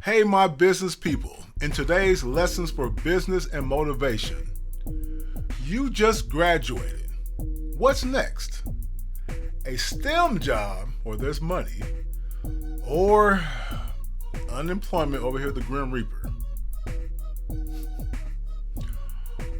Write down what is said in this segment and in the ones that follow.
Hey my business people, in today's lessons for business and motivation, you just graduated. What's next? A STEM job where there's money, or unemployment over here, the Grim Reaper?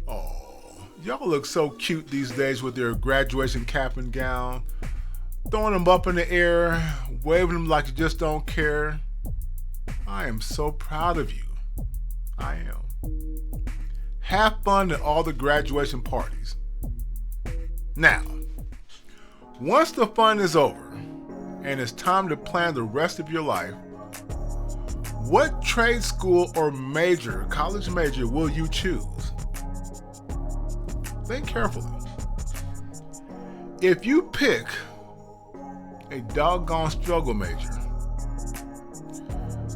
Oh, y'all look so cute these days with your graduation cap and gown, throwing them up in the air, waving them like you just don't care. I am so proud of you. I am. Have fun at all the graduation parties. Now, once the fun is over and it's time to plan the rest of your life, what trade school or college major will you choose? Think carefully. If you pick a doggone struggle major,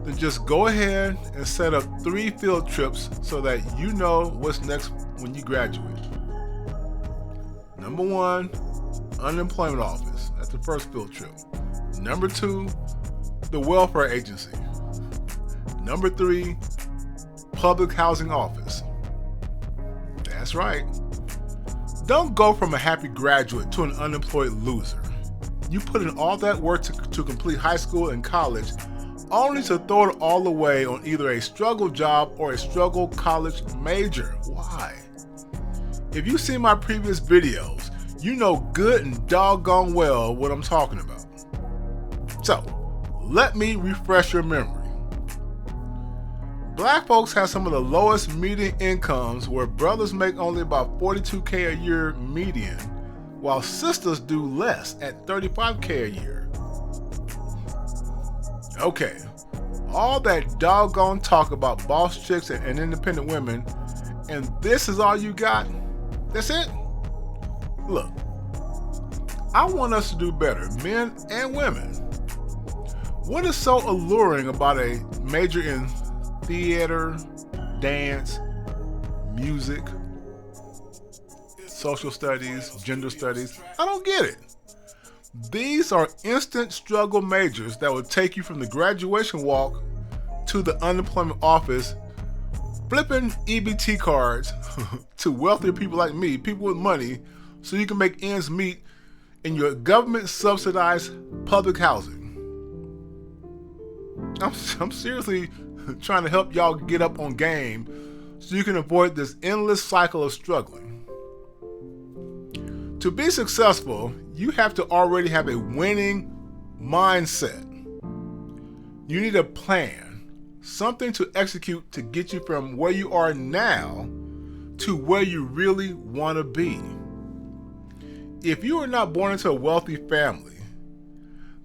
then just go ahead and set up 3 field trips so that you know what's next when you graduate. Number 1, unemployment office. That's the first field trip. Number 2, the welfare agency. Number 3, public housing office. That's right. Don't go from a happy graduate to an unemployed loser. You put in all that work to complete high school and college, only to throw it all away on either a struggle job or a struggle college major. Why? If you've seen my previous videos, you know good and doggone well what I'm talking about. So, let me refresh your memory. Black folks have some of the lowest median incomes, where brothers make only about $42K a year median, while sisters do less at $35K a year. Okay, all that doggone talk about boss chicks and independent women, and this is all you got? That's it? Look, I want us to do better, men and women. What is so alluring about a major in theater, dance, music, social studies, gender studies? I don't get it. These are instant struggle majors that will take you from the graduation walk to the unemployment office, flipping EBT cards to wealthier people like me, people with money, so you can make ends meet in your government subsidized public housing. I'm seriously trying to help y'all get up on game so you can avoid this endless cycle of struggling. To be successful, you have to already have a winning mindset. You need a plan, something to execute to get you from where you are now to where you really want to be. If you are not born into a wealthy family,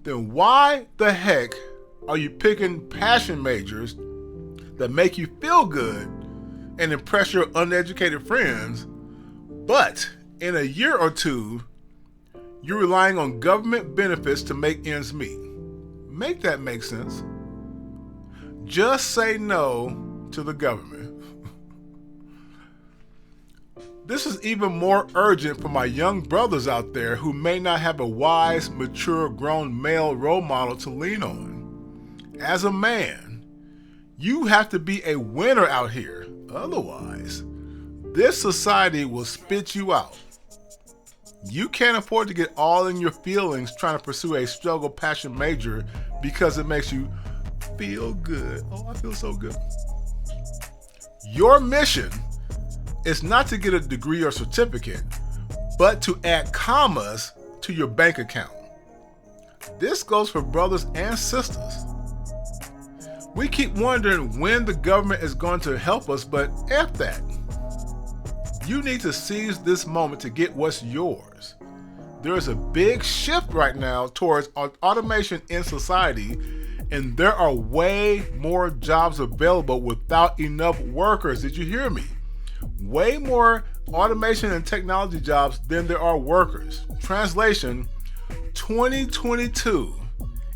then why the heck are you picking passion majors that make you feel good and impress your uneducated friends, but in a year or two, you're relying on government benefits to make ends meet? Make that make sense. Just say no to the government. This is even more urgent for my young brothers out there who may not have a wise, mature, grown male role model to lean on. As a man, you have to be a winner out here. Otherwise, this society will spit you out. You can't afford to get all in your feelings trying to pursue a struggle passion major because it makes you feel good. Oh, I feel so good. Your mission is not to get a degree or certificate, but to add commas to your bank account. This goes for brothers and sisters. We keep wondering when the government is going to help us, but F that. You need to seize this moment to get what's yours. There is a big shift right now towards automation in society, and there are way more jobs available without enough workers. Did you hear me? Way more automation and technology jobs than there are workers. Translation, 2022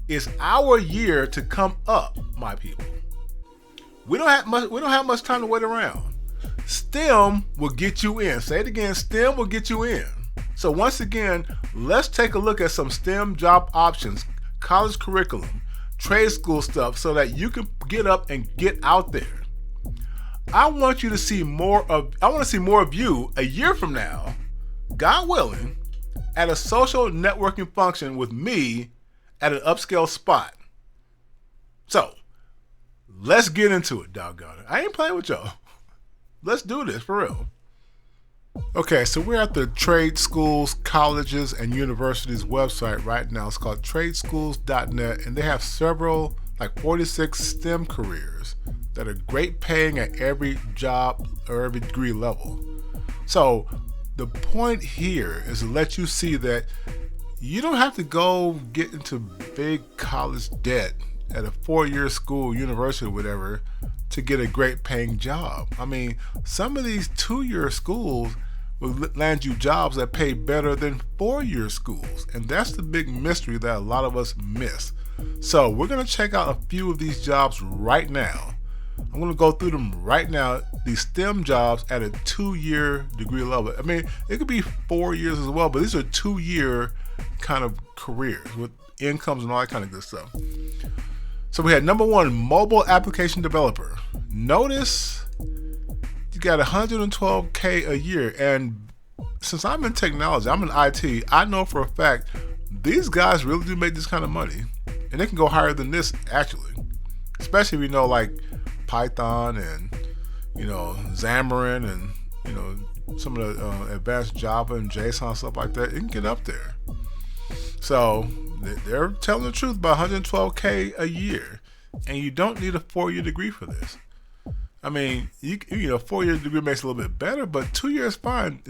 is our year to come up, my people. We don't have much time to wait around. STEM will get you in. Say it again, STEM will get you in. So once again, let's take a look at some STEM job options, college curriculum, trade school stuff, so that you can get up and get out there. I want to see more of you a year from now, God willing, at a social networking function with me at an upscale spot. So, let's get into it, doggone it. I ain't playing with y'all. Let's do this, for real. Okay, so we're at the trade schools, colleges, and universities website right now. It's called tradeschools.net, and they have several, like 46 STEM careers that are great paying at every job or every degree level. So the point here is to let you see that you don't have to go get into big college debt at a 4-year school, university, or whatever, to get a great paying job. I mean, some of these 2-year schools will land you jobs that pay better than 4-year schools. And that's the big mystery that a lot of us miss. So we're going to check out a few of these jobs right now. I'm going to go through them right now, these STEM jobs at a 2-year degree level. I mean, it could be 4 years as well, but these are 2-year kind of careers with incomes and all that kind of good stuff. So we had number 1, mobile application developer. Notice you got $112K a year. And since I'm in technology, I'm in IT, I know for a fact these guys really do make this kind of money. And they can go higher than this, actually. Especially if you know, like Python and, Xamarin and, some of the advanced Java and JSON stuff like that. It can get up there. So they're telling the truth about $112K a year. And you don't need a 4-year degree for this. I mean, a 4-year degree makes it a little bit better, but 2 years fine.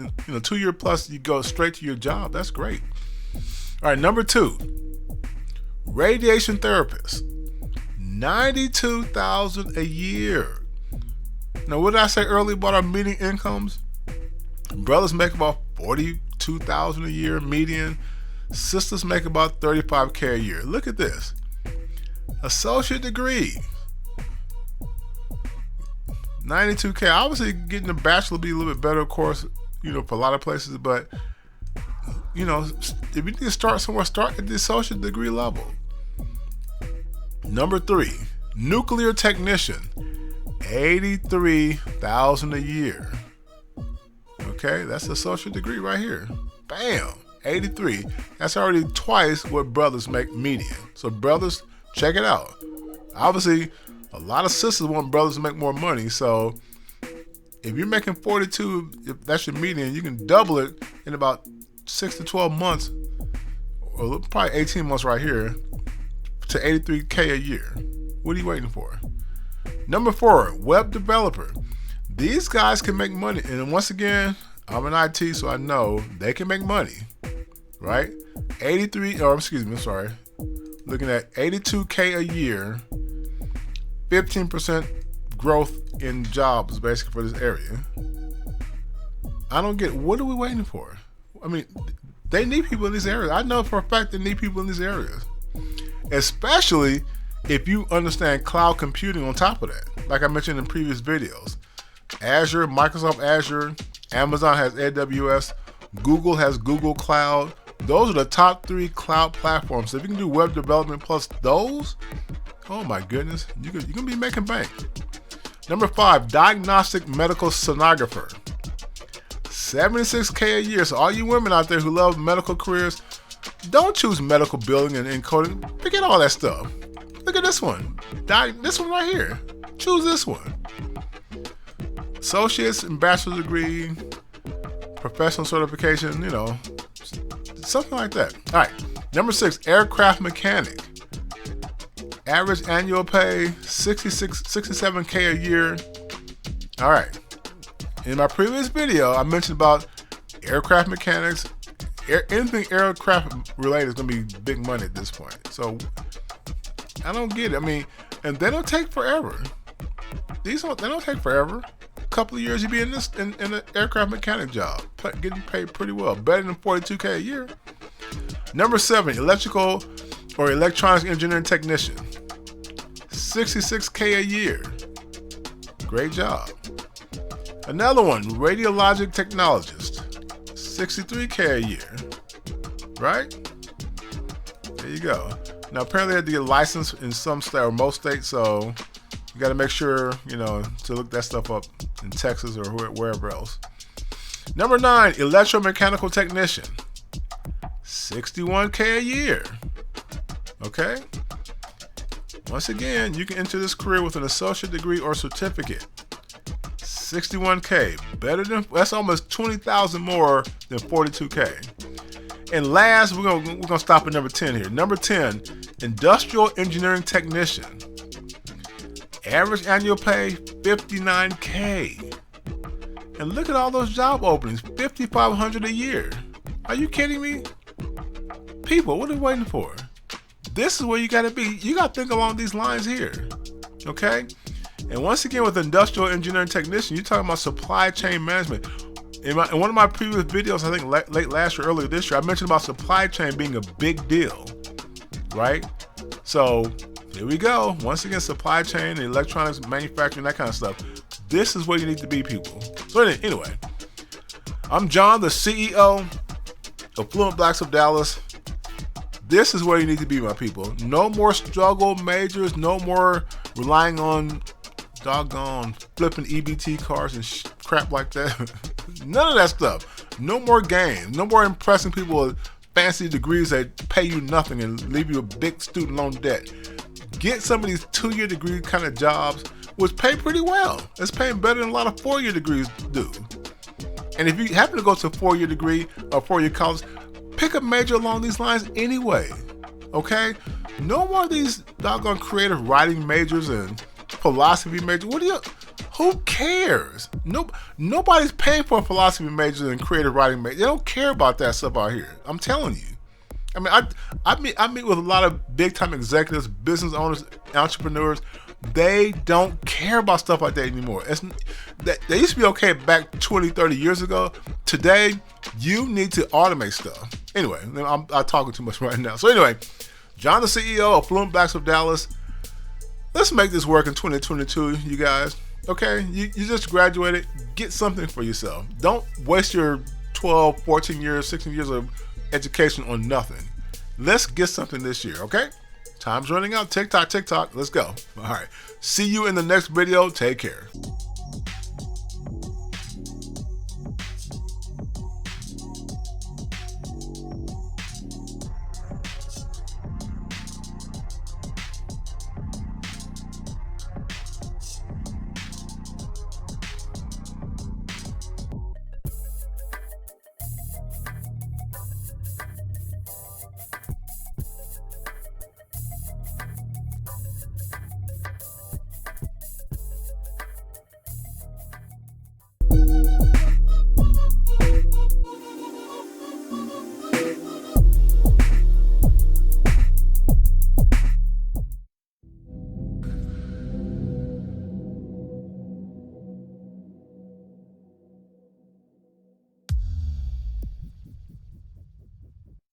2 year plus, you go straight to your job. That's great. All right, number 2, radiation therapist, $92,000 a year. Now, what did I say earlier about our median incomes? Brothers make about $42,000 a year median. Sisters make about $35K a year. Look at this. Associate degree, $92K. Obviously, getting a bachelor would be a little bit better, of course, for a lot of places. But, if you need to start somewhere, start at the associate degree level. Number 3, nuclear technician, $83,000 a year. Okay, that's the associate degree right here. Bam, 83. That's already twice what brothers make median. So brothers, check it out. Obviously, a lot of sisters want brothers to make more money. So if you're making 42, if that's your median, you can double it in about 6 to 12 months, or probably 18 months right here, to $83K a year. What are you waiting for? Number 4, web developer. These guys can make money. And once again, I'm in IT, so I know they can make money, right? Looking at $82K a year, 15% growth in jobs basically for this area. I don't get, what are we waiting for? I mean, they need people in these areas. I know for a fact they need people in these areas. Especially if you understand cloud computing on top of that. Like I mentioned in previous videos. Azure, Microsoft Azure, Amazon has AWS, Google has Google Cloud. Those are the top 3 cloud platforms. So if you can do web development plus those, oh my goodness, you're going to be making bank. Number 5, diagnostic medical sonographer. $76K a year. So all you women out there who love medical careers, don't choose medical billing and encoding. Forget all that stuff. Look at this one. This one right here. Choose this one. Associate's and bachelor's degree, professional certification, something like that. All right. Number 6, aircraft mechanic. Average annual pay, $67K a year. All right. In my previous video, I mentioned about aircraft mechanics. Anything aircraft related is going to be big money at this point. So I don't get it. I mean, and they don't take forever. They don't take forever. A couple of years, you'll be in an aircraft mechanic job, getting paid pretty well, better than $42K a year. Number 7, electrical or electronics engineering technician, $66K a year. Great job. Another one, radiologic technologist, $63K a year. Right? There you go. Now apparently they have to get licensed in some state or most states, so You got to make sure, you know, to look that stuff up in Texas or wherever else. Number 9, electromechanical technician. $61K a year. Okay? Once again, you can enter this career with an associate degree or certificate. $61K. Better than, that's almost $20,000 more than $42K. And last, we're gonna stop at number 10 here. Number 10, industrial engineering technician. Average annual pay, $59K. And look at all those job openings, $5,500 a year. Are you kidding me? People, what are you waiting for? This is where you gotta be. You gotta think along these lines here, okay? And once again, with industrial engineering technician, you're talking about supply chain management. In one of my previous videos, I think late last year, earlier this year, I mentioned about supply chain being a big deal, right? So here we go. Once again, supply chain, electronics, manufacturing, that kind of stuff. This is where you need to be, people. So anyway, I'm John, the CEO of Affluent Blacks of Dallas. This is where you need to be, my people. No more struggle majors. No more relying on doggone flipping EBT cards and crap like that. None of that stuff. No more games. No more impressing people with fancy degrees that pay you nothing and leave you a big student loan debt. Get some of these 2-year degree kind of jobs, which pay pretty well. It's paying better than a lot of 4-year degrees do. And if you happen to go to a 4-year degree or 4-year college, pick a major along these lines anyway. Okay? No more of these doggone creative writing majors and philosophy majors. Who cares? Nobody's paying for a philosophy major and creative writing major. They don't care about that stuff out here. I'm telling you. I mean, I meet with a lot of big time executives, business owners, entrepreneurs. They don't care about stuff like that anymore. They used to be okay back 20, 30 years ago. Today, you need to automate stuff. Anyway, I'm talking too much right now. So anyway, John, the CEO of Affluent Blacks of Dallas. Let's make this work in 2022, you guys. Okay, you just graduated. Get something for yourself. Don't waste your 12, 14 years, 16 years of education on nothing. Let's get something this year, okay? Time's running out. TikTok. Let's go. All right. See you in the next video. Take care.